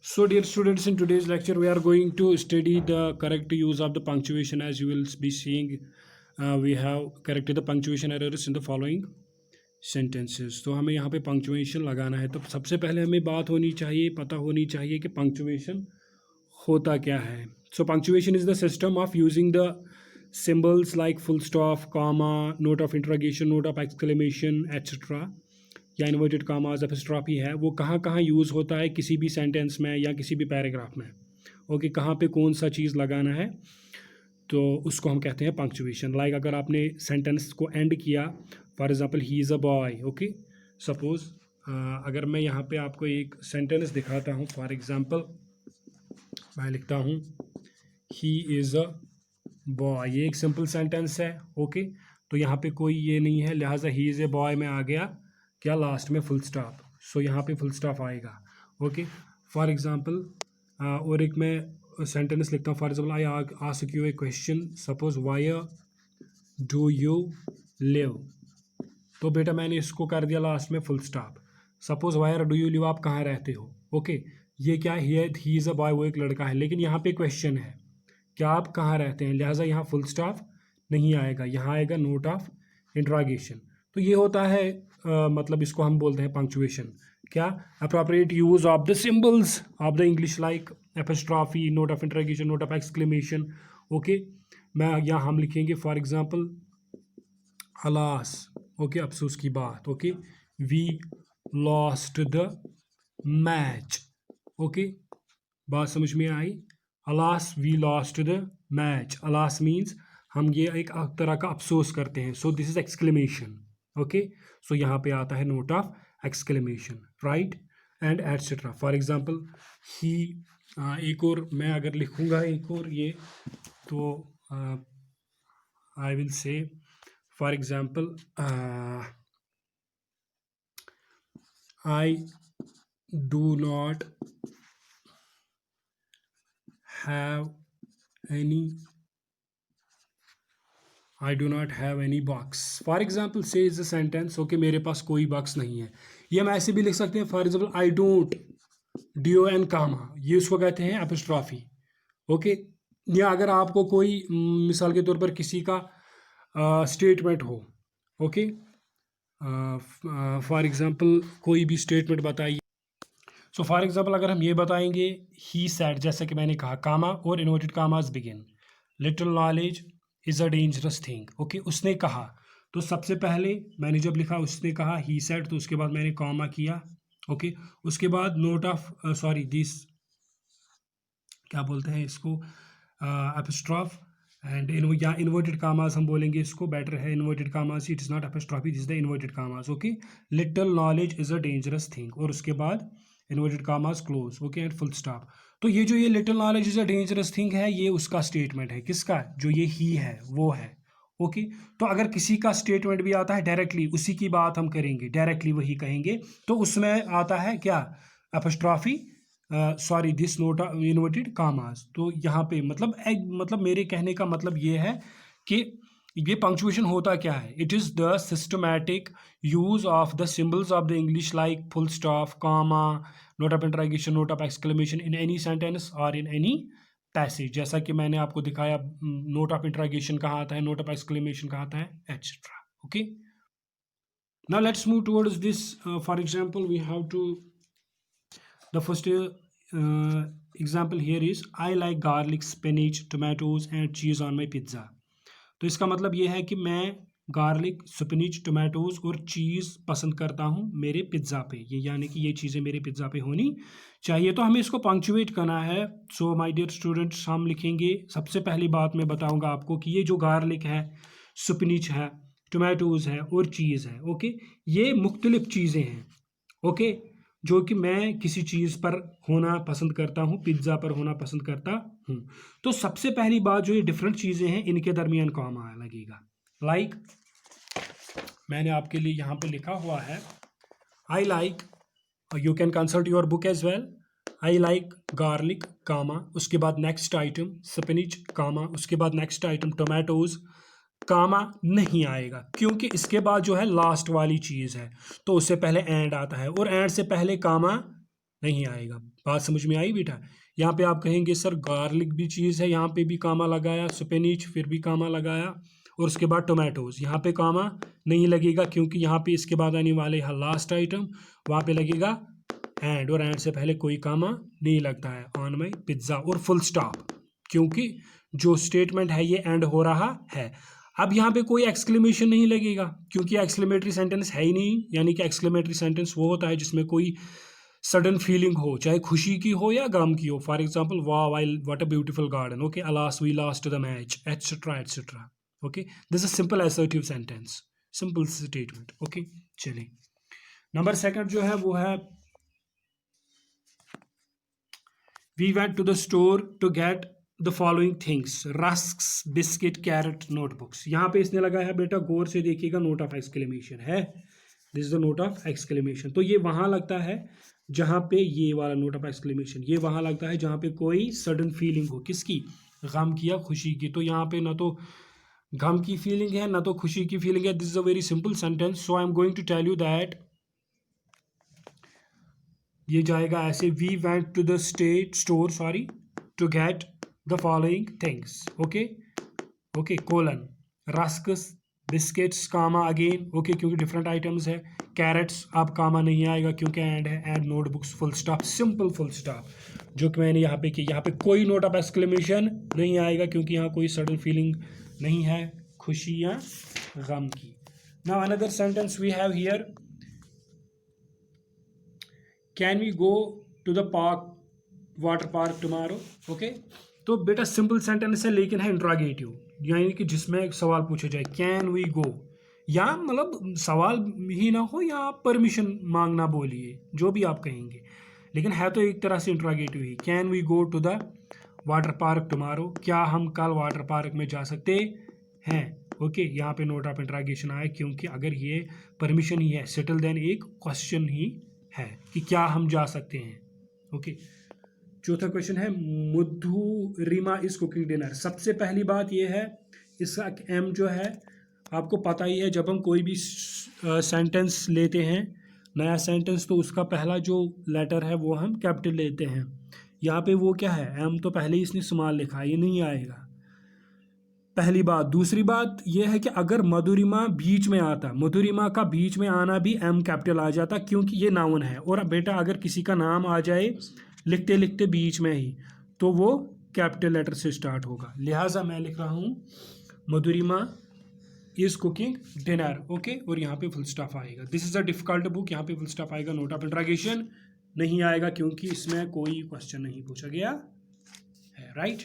So, dear students, in today's lecture, we are going to study the correct use of the punctuation. As you will be seeing, we have corrected the punctuation errors in the following sentences. तो हमें यहाँ पे punctuation लगाना है. तो सबसे पहले हमें बात होनी चाहिए, पता होनी चाहिए कि punctuation होता क्या है. So, punctuation is the system of using the symbols like full stop, comma, note of interrogation, note of exclamation, etc. या इन्वर्टेड कामाज एपिस्ट्रॉफी है, वो कहाँ कहाँ यूज़ होता है किसी भी सेंटेंस में या किसी भी पैराग्राफ में. ओके, कहाँ पे कौन सा चीज़ लगाना है, तो उसको हम कहते हैं पंक्चुएशन. लाइक अगर आपने सेंटेंस को एंड किया, for example he is a boy. Okay, suppose अगर मैं यहाँ पे आपको एक सेंटेंस दिखाता हूँ. फॉर एग्जांपल मैं लिखता हूँ ही इज़ अ बॉय. ये एक सिंपल सेंटेंस है. ओके, तो यहाँ पे कोई ये नहीं है, लिहाजा ही इज़ ए बॉय में आ गया क्या लास्ट में फुल स्टॉप. सो यहाँ पे फुल स्टॉप आएगा. ओके, फॉर एग्जांपल और एक मैं सेंटेंस लिखता हूँ. For example I ask U A question. Suppose why do you live. तो बेटा मैंने इसको कर दिया लास्ट में full stop. Suppose why do you live, आप कहाँ रहते हो. ओके, ये क्या है, ही इज़ अ बॉय, वो एक लड़का है, लेकिन यहाँ पे क्वेश्चन है क्या आप कहाँ रहते हैं, लिहाजा यहाँ फुल स्टॉप नहीं आएगा, यहाँ आएगा नोट ऑफ इंट्रोगेशन. तो ये होता है मतलब इसको हम बोलते हैं पंक्चुएशन. क्या, appropriate use of the symbols of the English like epistrophe, note of interrogation, note of exclamation. Okay, मैं यहाँ हम लिखेंगे फॉर एग्जांपल अलास. ओके, अफसोस की बात. Okay, we lost the match. Okay, बात समझ में आई. Alas we lost the match. Alas means हम ये एक तरह का अफसोस करते हैं. So this is exclamation. Okay, so यहाँ पे आता है note of exclamation, right, and etcetera. For example ही, एक और मैं अगर लिखूँगा एक और ये, तो I will say for example I do not have any box. For example से इज द सेंटेंस. ओके, मेरे पास कोई बॉक्स नहीं है. ये हम ऐसे भी लिख सकते हैं. For example I don't, D O N comma, ये उसको कहते हैं एपिस्ट्रॉफी. ओके, या अगर आपको कोई मिसाल के तौर पर किसी का स्टेटमेंट हो. ओके, फॉर एग्जाम्पल कोई भी स्टेटमेंट बताइए. सो फॉर एग्जाम्पल अगर हम ये बताएंगे ही सेड, जैसा कि मैंने कहा, कामा और inverted commas begin, little knowledge is a dangerous thing. Okay, उसने कहा, तो सबसे पहले मैंने जब लिखा उसने कहा ही सेड, तो उसके बाद मैंने कॉमा किया. ओके, उसके बाद नोट ऑफ दिस क्या बोलते हैं इसको, एपिस्ट्रॉफ एंड या इन्वर्टेड कामास हम बोलेंगे इसको, बेटर है inverted commas. It is not apostrophe, this is the inverted commas. Okay, little knowledge is a dangerous thing, और उसके बाद inverted commas close. Okay, and full stop. तो ये जो ये little knowledge is a dangerous thing है, ये उसका स्टेटमेंट है. किसका, जो ये ही है वो है. ओके, तो अगर किसी का स्टेटमेंट भी आता है डायरेक्टली उसी की बात हम करेंगे, डायरेक्टली वही कहेंगे, तो उसमें आता है क्या, epistrophe, sorry this note inverted कामास. तो यहाँ पे मतलब मेरे कहने का मतलब ये है कि ये पंक्चुएशन होता क्या है. It is the systematic use of the symbols of the English like full stop, comma, note of interrogation, note of exclamation in any sentence और इन एनी पैसेज. जैसा कि मैंने आपको दिखाया, नोट ऑफ इंटरगेशन कहाँ आता है, नोट ऑफ एक्सक्लेमेशन कहाँ आता है, etcetera. Okay, now let's move towards this. For example we have to, the first example here is I like garlic, spinach, tomatoes and cheese on my pizza. तो इसका मतलब ये है कि मैं गार्लिक, स्पिनिच, टोमेटोज और चीज़ पसंद करता हूँ मेरे पिज़्ज़ा पे. ये यानी कि ये चीज़ें मेरे पिज़्ज़ा पे होनी चाहिए. तो हमें इसको पंक्चुएट करना है. सो माय डियर स्टूडेंट्स, हम लिखेंगे, सबसे पहली बात मैं बताऊँगा आपको कि ये जो गार्लिक है, स्पिनिच है, टोमेटोज है और चीज़ है. ओके, ये मुख्तलिफ चीज़ें हैं. ओके, जो कि मैं किसी चीज़ पर होना पसंद करता हूँ, पिज़्ज़ा पर होना पसंद करता हूँ. तो सबसे पहली बात, जो ये डिफरेंट चीज़ें हैं इनके दरमियान कॉमा लगेगा. लाइक मैंने आपके लिए यहाँ पे लिखा हुआ है I like, you can consult your book as well, I like garlic, comma, उसके बाद नेक्स्ट आइटम स्पिनिच, कामा, उसके बाद नेक्स्ट आइटम टोमेटोज, कामा नहीं आएगा क्योंकि इसके बाद जो है लास्ट वाली चीज़ है, तो उससे पहले एंड आता है, और एंड से पहले कामा नहीं आएगा। बात समझ में आई बेटा? यहाँ पे आप कहेंगे सर गार्लिक भी चीज़ है, यहाँ पे भी कामा लगाया, स्पिनिच फिर भी कामा लगाया, और उसके बाद टोमेटोज, यहाँ पे कामा नहीं लगेगा क्योंकि यहाँ पे इसके बाद आने वाले है लास्ट आइटम, वहाँ पे लगेगा एंड, और एंड से पहले कोई कामा नहीं लगता है ऑन माई पिज्ज़ा, और फुल स्टॉप, क्योंकि जो स्टेटमेंट है ये एंड हो रहा है। अब यहाँ पे कोई एक्सक्लेमेशन नहीं लगेगा क्योंकि एक्सक्लेमेटरी सेंटेंस है ही नहीं, यानी कि एक्सक्लेमेटरी सेंटेंस वो होता है जिसमें कोई सडन फीलिंग हो, चाहे खुशी की हो या गम की हो। फॉर एग्जाम्पल वाह while what a beautiful garden, okay, alas we lost the match, etcetera etcetera. Okay, this is simple assertive sentence, simple statement. Okay, चलिए नंबर सेकंड जो है वो है we went to the store to get the following things, rusks, biscuit, carrot, notebooks. यहाँ पे इसने लगा है बेटा, गौर से देखिएगा, नोट ऑफ एक्सक्लेमेशन है, this is the note of exclamation. तो ये वहां लगता है जहां पे ये वाला नोट ऑफ एक्सक्लेमेशन, ये वहां लगता है जहां पे कोई सडन फीलिंग हो, किसकी, गम की या खुशी की। तो यहाँ पे ना तो गम की फीलिंग है ना तो खुशी की फीलिंग है। This is a very simple sentence, so I am going to tell you that ये जाएगा ऐसे, we went to the store sorry to get the following things, okay okay, colon, rusks, biscuits, comma again, okay, क्योंकि different items है, carrots, अब comma नहीं आएगा क्योंकि and है, and notebooks, full stop, simple full stop, जो कि मैंने यहाँ पे की। यहाँ पे कोई नोट ऑफ एक्सक्लेमेशन नहीं आएगा क्योंकि यहाँ कोई सडन फीलिंग नहीं है खुशी या गम की। Now another sentence we have here, can we go to the park, water park tomorrow, okay. तो बेटा सिंपल सेंटेंस है लेकिन है इंट्रोगेटिव, यानी कि जिसमें एक सवाल पूछा जाए, कैन वी गो, या मतलब सवाल ही ना हो या परमिशन मांगना बोलिए, जो भी आप कहेंगे, लेकिन है तो एक तरह से इंट्रोगेटिव ही। Can we go to the water park tomorrow, क्या हम कल वाटर पार्क में जा सकते हैं, ओके। यहाँ पे नोट ऑफ इंट्रोगेशन आया क्योंकि अगर ये परमिशन ही है, सेटल देन एक क्वेश्चन ही है कि क्या हम जा सकते हैं, ओके। चौथा क्वेश्चन है, मधुरिमा इज कुकिंग डिनर। सबसे पहली बात यह है, इसका एम जो है आपको पता ही है, जब हम कोई भी सेंटेंस लेते हैं, नया सेंटेंस, तो उसका पहला जो लेटर है वो हम कैपिटल लेते हैं। यहाँ पे वो क्या है, एम तो पहले ही इसने स्मॉल लिखा है, ये नहीं आएगा, पहली बात। दूसरी बात यह है कि अगर मधुरिमा बीच में आता, मधुरिमा का बीच में आना भी एम कैपिटल आ जाता क्योंकि ये नाउन है, और बेटा अगर किसी का नाम आ जाए लिखते लिखते बीच में ही तो वो कैपिटल लेटर से स्टार्ट होगा, लिहाजा मैं लिख रहा हूँ मधुरिमा इज कुकिंग डिनर, ओके, और यहाँ पे फुल स्टॉप आएगा। This is a difficult book, यहाँ पे फुल स्टॉप आएगा, नोट ऑफ इंट्रोगेशन नहीं आएगा क्योंकि इसमें कोई क्वेश्चन नहीं पूछा गया है, राइट।